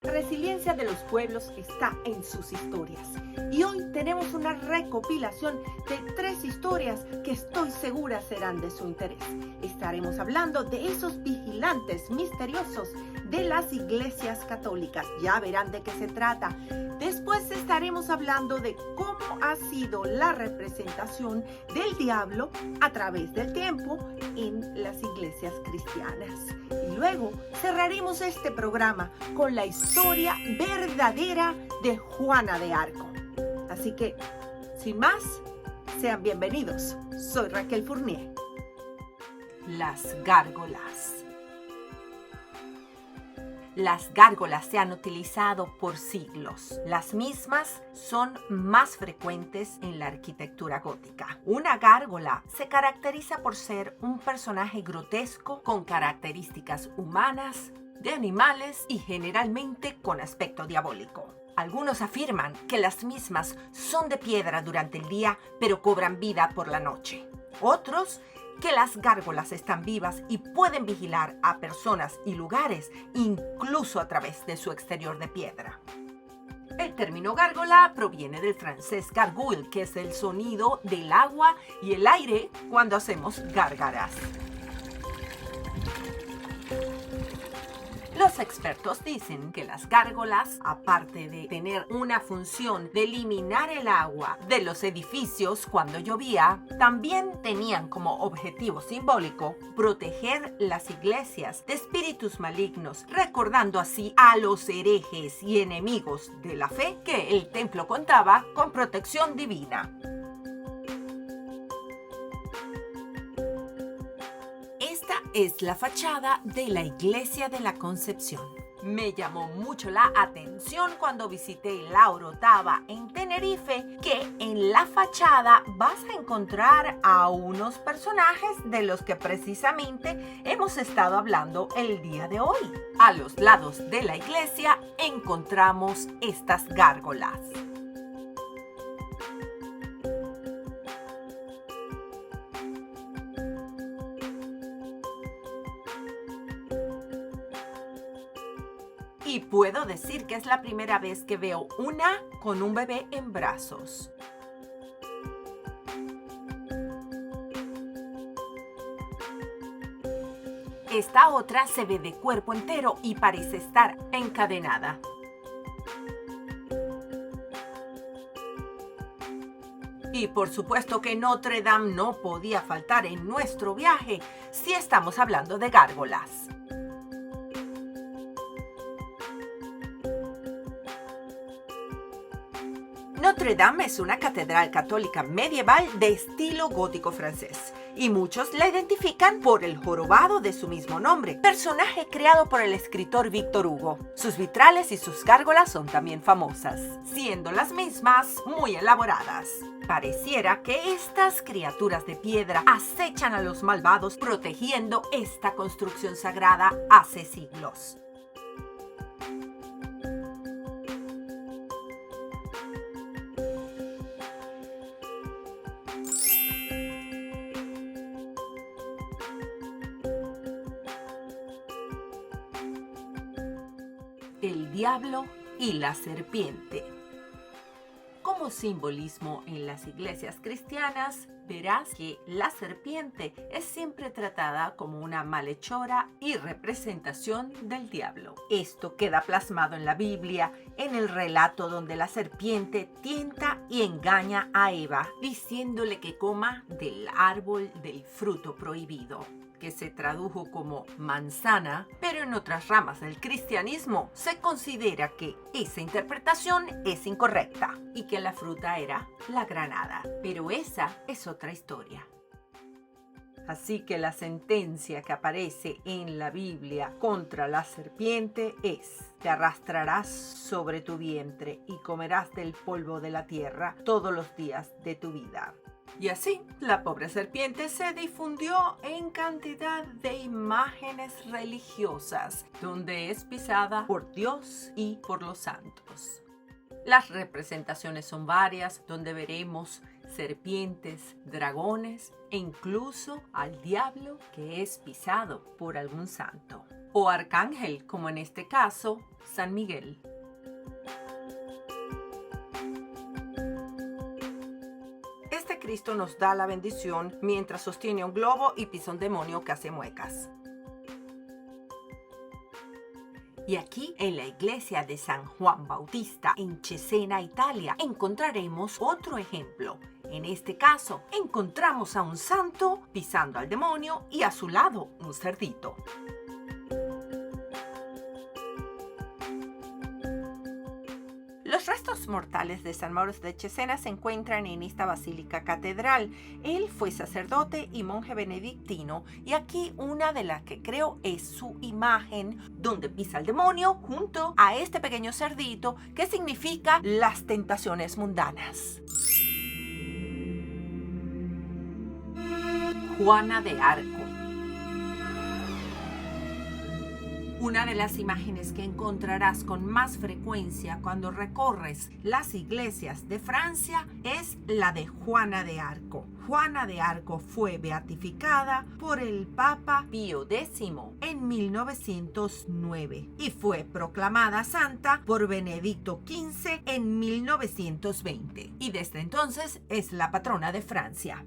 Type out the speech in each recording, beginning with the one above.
La resiliencia de los pueblos está en sus historias. Y hoy tenemos una recopilación de 3 historias que estoy segura serán de su interés. Estaremos hablando de esos vigilantes misteriosos de las iglesias católicas. Ya verán de qué se trata. Después estaremos hablando de cómo ha sido la representación del diablo a través del tiempo en las iglesias cristianas. Y luego cerraremos este programa con la historia verdadera de Juana de Arco. Así que, sin más, sean bienvenidos. Soy Raquel Fournier. Las gárgolas. Las gárgolas se han utilizado por siglos. Las mismas son más frecuentes en la arquitectura gótica. Una gárgola se caracteriza por ser un personaje grotesco con características humanas, de animales y generalmente con aspecto diabólico. Algunos afirman que las mismas son de piedra durante el día, pero cobran vida por la noche. Otros que las gárgolas están vivas y pueden vigilar a personas y lugares, incluso a través de su exterior de piedra. El término gárgola proviene del francés gargouille, que es el sonido del agua y el aire cuando hacemos gárgaras. Los expertos dicen que las gárgolas, aparte de tener una función de eliminar el agua de los edificios cuando llovía, también tenían como objetivo simbólico proteger las iglesias de espíritus malignos, recordando así a los herejes y enemigos de la fe que el templo contaba con protección divina. Es la fachada de la Iglesia de la Concepción. Me llamó mucho la atención cuando visité la Orotava en Tenerife que en la fachada vas a encontrar a unos personajes de los que precisamente hemos estado hablando el día de hoy. A los lados de la iglesia encontramos estas gárgolas. Y puedo decir que es la primera vez que veo una con un bebé en brazos. Esta otra se ve de cuerpo entero y parece estar encadenada. Y por supuesto que Notre Dame no podía faltar en nuestro viaje si estamos hablando de gárgolas. Notre Dame es una catedral católica medieval de estilo gótico francés y muchos la identifican por el jorobado de su mismo nombre, personaje creado por el escritor Víctor Hugo. Sus vitrales y sus gárgolas son también famosas, siendo las mismas muy elaboradas. Pareciera que estas criaturas de piedra acechan a los malvados protegiendo esta construcción sagrada hace siglos. El diablo y la serpiente. Como simbolismo en las iglesias cristianas, verás que la serpiente es siempre tratada como una malhechora y representación del diablo. Esto queda plasmado en la Biblia, en el relato donde la serpiente tienta y engaña a Eva, diciéndole que coma del árbol del fruto prohibido, que se tradujo como manzana, pero en otras ramas del cristianismo se considera que esa interpretación es incorrecta y que la fruta era la granada. Pero esa es otra historia. Así que la sentencia que aparece en la Biblia contra la serpiente es: te arrastrarás sobre tu vientre y comerás del polvo de la tierra todos los días de tu vida. Y así, la pobre serpiente se difundió en cantidad de imágenes religiosas, donde es pisada por Dios y por los santos. Las representaciones son varias, donde veremos serpientes, dragones e incluso al diablo que es pisado por algún santo. O arcángel, como en este caso, San Miguel. Este Cristo nos da la bendición mientras sostiene un globo y pisa un demonio que hace muecas. Y aquí, en la iglesia de San Juan Bautista, en Cesena, Italia, encontraremos otro ejemplo. En este caso, encontramos a un santo pisando al demonio y a su lado un cerdito. Los restos mortales de San Mauro de Cesena se encuentran en esta basílica catedral. Él fue sacerdote y monje benedictino, y aquí una de las que creo es su imagen, donde pisa el demonio junto a este pequeño cerdito, que significa las tentaciones mundanas. Juana de Arco. Una de las imágenes que encontrarás con más frecuencia cuando recorres las iglesias de Francia es la de Juana de Arco. Juana de Arco fue beatificada por el Papa Pío X en 1909 y fue proclamada santa por Benedicto XV en 1920, y desde entonces es la patrona de Francia.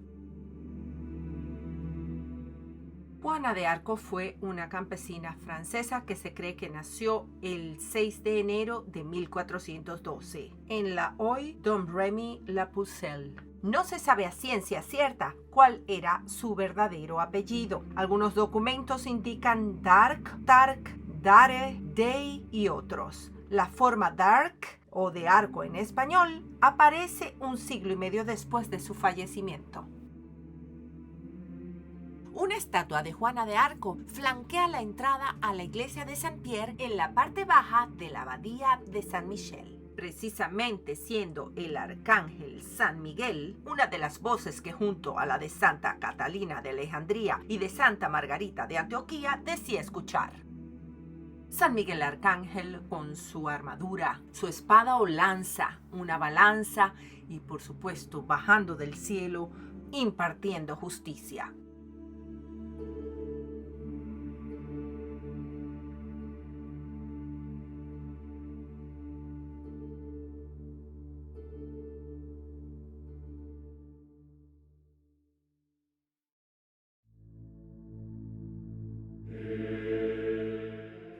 Juana de Arco fue una campesina francesa que se cree que nació el 6 de enero de 1412 en la hoy Domremy-la-Pucelle. No se sabe a ciencia cierta cuál era su verdadero apellido. Algunos documentos indican Darc, Tarc, Dare, Day y otros. La forma Darc, o de arco en español, aparece un siglo y medio después de su fallecimiento. Una estatua de Juana de Arco flanquea la entrada a la iglesia de Saint-Pierre en la parte baja de la abadía de San Michel. Precisamente siendo el arcángel San Miguel una de las voces que junto a la de Santa Catalina de Alejandría y de Santa Margarita de Antioquía decía escuchar. San Miguel Arcángel con su armadura, su espada o lanza, una balanza y por supuesto bajando del cielo impartiendo justicia.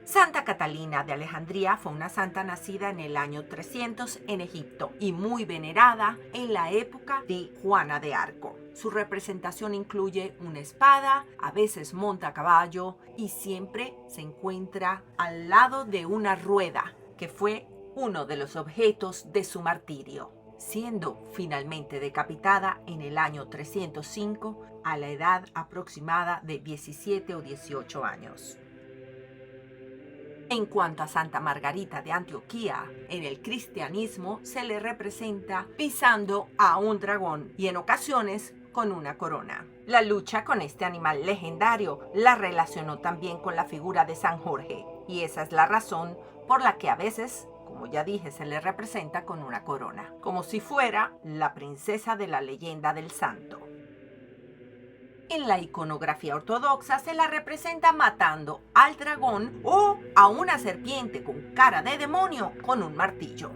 Santa Catalina de Alejandría fue una santa nacida en el año 300 en Egipto y muy venerada en la época de Juana de Arco. Su representación incluye una espada, a veces monta a caballo y siempre se encuentra al lado de una rueda, que fue uno de los objetos de su martirio, siendo finalmente decapitada en el año 305 a la edad aproximada de 17 o 18 años. En cuanto a Santa Margarita de Antioquía, en el cristianismo se le representa pisando a un dragón y en ocasiones con una corona. La lucha con este animal legendario la relacionó también con la figura de San Jorge, y esa es la razón por la que a veces, como ya dije, se le representa con una corona, como si fuera la princesa de la leyenda del santo. En la iconografía ortodoxa se la representa matando al dragón o a una serpiente con cara de demonio con un martillo.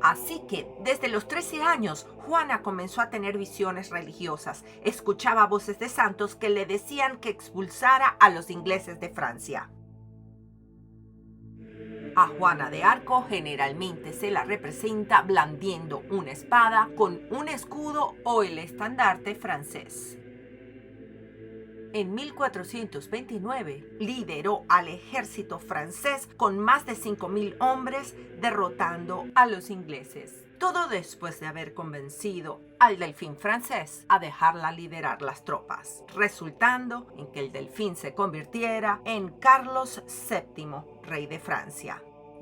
Así que desde los 13 años, Juana comenzó a tener visiones religiosas. Escuchaba voces de santos que le decían que expulsara a los ingleses de Francia. A Juana de Arco generalmente se la representa blandiendo una espada con un escudo o el estandarte francés. En 1429 lideró al ejército francés con más de 5.000 hombres, derrotando a los ingleses. Todo después de haber convencido al delfín francés a dejarla liderar las tropas, resultando en que el delfín se convirtiera en Carlos VII, rey de Francia,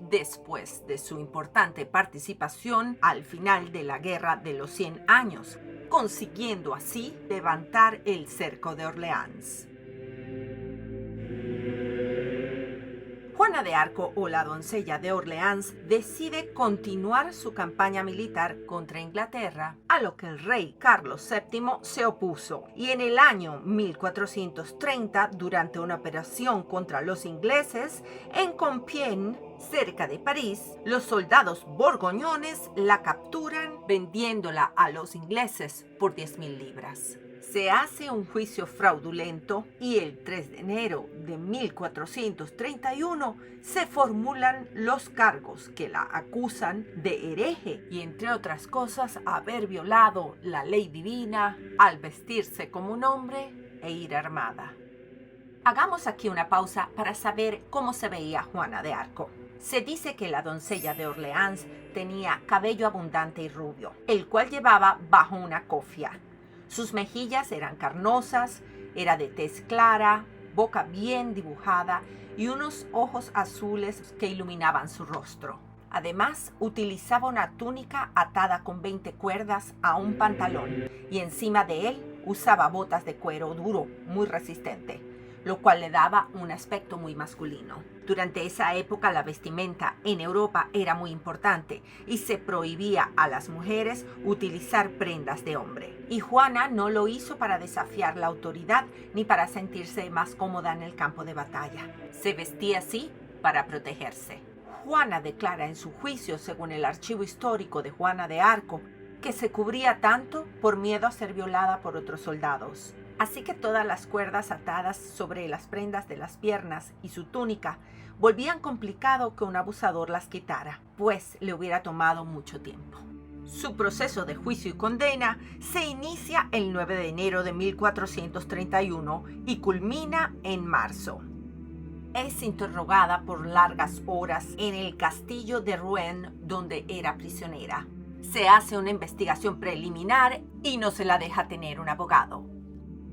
después de su importante participación al final de la Guerra de los 100 años, consiguiendo así levantar el cerco de Orleans. Juana de Arco, o la doncella de Orleans, decide continuar su campaña militar contra Inglaterra, a lo que el rey Carlos VII se opuso. Y en el año 1430, durante una operación contra los ingleses en Compiègne, cerca de París, los soldados borgoñones la capturan, vendiéndola a los ingleses por 10.000 libras. Se hace un juicio fraudulento y el 3 de enero de 1431 se formulan los cargos que la acusan de hereje y, entre otras cosas, haber violado la ley divina al vestirse como un hombre e ir armada. Hagamos aquí una pausa para saber cómo se veía Juana de Arco. Se dice que la doncella de Orleans tenía cabello abundante y rubio, el cual llevaba bajo una cofia. Sus mejillas eran carnosas, era de tez clara, boca bien dibujada y unos ojos azules que iluminaban su rostro. Además, utilizaba una túnica atada con 20 cuerdas a un pantalón y encima de él usaba botas de cuero duro, muy resistente, lo cual le daba un aspecto muy masculino. Durante esa época la vestimenta en Europa era muy importante y se prohibía a las mujeres utilizar prendas de hombre. Y Juana no lo hizo para desafiar la autoridad ni para sentirse más cómoda en el campo de batalla. Se vestía así para protegerse. Juana declara en su juicio, según el archivo histórico de Juana de Arco, que se cubría tanto por miedo a ser violada por otros soldados. Así que todas las cuerdas atadas sobre las prendas de las piernas y su túnica volvían complicado que un abusador las quitara, pues le hubiera tomado mucho tiempo. Su proceso de juicio y condena se inicia el 9 de enero de 1431 y culmina en marzo. Es interrogada por largas horas en el castillo de Rouen, donde era prisionera. Se hace una investigación preliminar y no se la deja tener un abogado.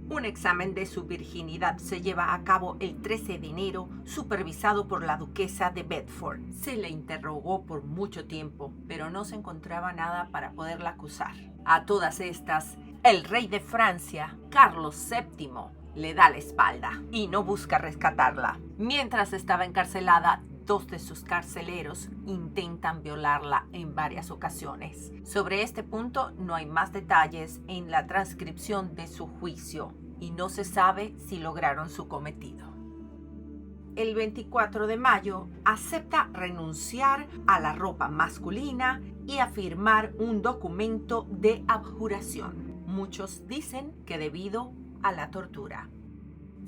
Un examen de su virginidad se lleva a cabo el 13 de enero, supervisado por la duquesa de Bedford. Se le interrogó por mucho tiempo, pero no se encontraba nada para poderla acusar. A todas estas, el rey de Francia, Carlos VII, le da la espalda y no busca rescatarla. Mientras estaba encarcelada, 2 de sus carceleros intentan violarla en varias ocasiones. Sobre este punto no hay más detalles en la transcripción de su juicio y no se sabe si lograron su cometido. El 24 de mayo acepta renunciar a la ropa masculina y a firmar un documento de abjuración. Muchos dicen que debido a la tortura.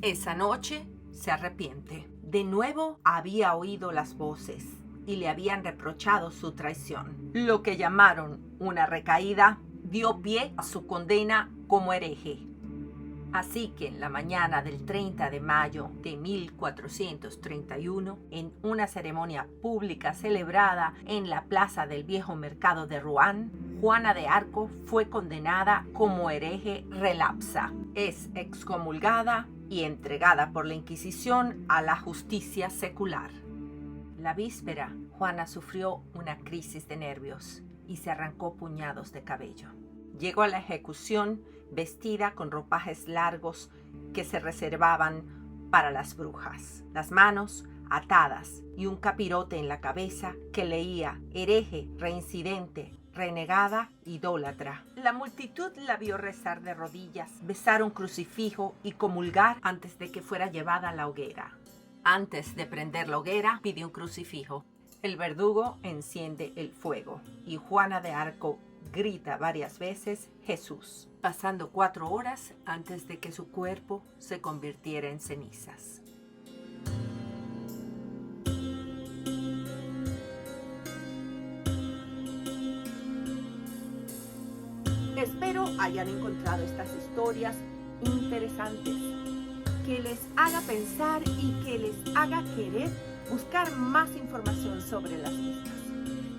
Esa noche se arrepiente. De nuevo había oído las voces y le habían reprochado su traición. Lo que llamaron una recaída dio pie a su condena como hereje. Así que en la mañana del 30 de mayo de 1431, en una ceremonia pública celebrada en la plaza del viejo mercado de Rouen, Juana de Arco fue condenada como hereje relapsa. Es excomulgada y entregada por la Inquisición a la justicia secular. La víspera, Juana sufrió una crisis de nervios y se arrancó puñados de cabello. Llegó a la ejecución vestida con ropajes largos que se reservaban para las brujas, las manos atadas y un capirote en la cabeza que leía: hereje, reincidente, renegada, idólatra. La multitud la vio rezar de rodillas, besar un crucifijo y comulgar antes de que fuera llevada a la hoguera. Antes de prender la hoguera, pide un crucifijo. El verdugo enciende el fuego y Juana de Arco grita varias veces Jesús, pasando 4 horas antes de que su cuerpo se convirtiera en cenizas. Espero hayan encontrado estas historias interesantes, que les haga pensar y que les haga querer buscar más información sobre las mismas.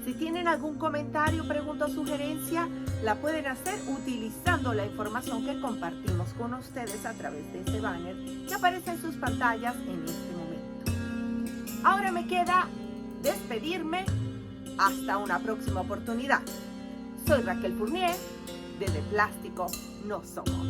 Si tienen algún comentario, pregunta o sugerencia, la pueden hacer utilizando la información que compartimos con ustedes a través de ese banner que aparece en sus pantallas en este momento. Ahora me queda despedirme hasta una próxima oportunidad. Soy Raquel Fournier, de Plástico No Somos.